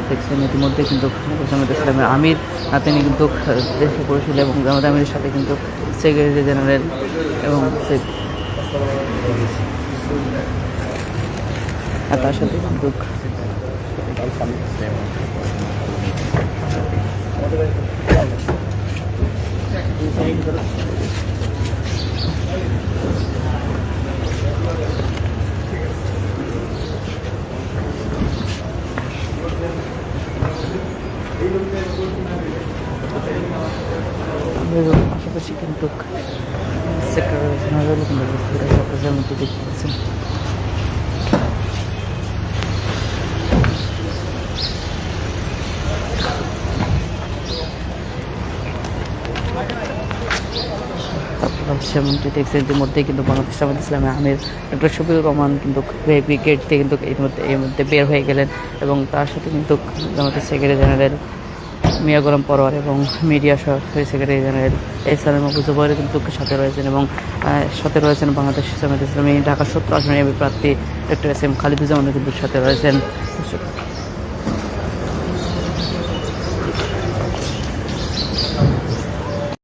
দেখছেন ইতিমধ্যে কিন্তু জামাত ইসলামের আমির তিনি কিন্তু দেশে পড়েছিল এবং জামাত আমিরের সাথে কিন্তু সেক্রেটারি জেনারেল এবং তার সাথে কিন্তু পাশাপাশি কিন্তু সেক্রেটারি জেনারেল কিন্তু আপনাদের মধ্যে দেখতে পাচ্ছেন। সেমনটি দেখছেন ইতিমধ্যে কিন্তু বাংলাদেশ জামাত ইসলামের আমির ডক্টর শফিকুর রহমান কিন্তু ভিআইপি গেট থেকে কিন্তু এর মধ্যে বের হয়ে গেলেন এবং তার সাথে কিন্তু জামাতের সেক্রেটারি জেনারেল মিয়া গোলাম পরোয়ার এবং মিডিয়া সহকারী secretary general SM Abu Zubair কিন্তু সাথে রয়েছেন এবং সাথে রয়েছেন বাংলাদেশ জামাত ইসলামী ঢাকা 17 আসনের প্রার্থী ডক্টর এস এম খালিদুজ্জামান কিন্তু সাথে রয়েছেন।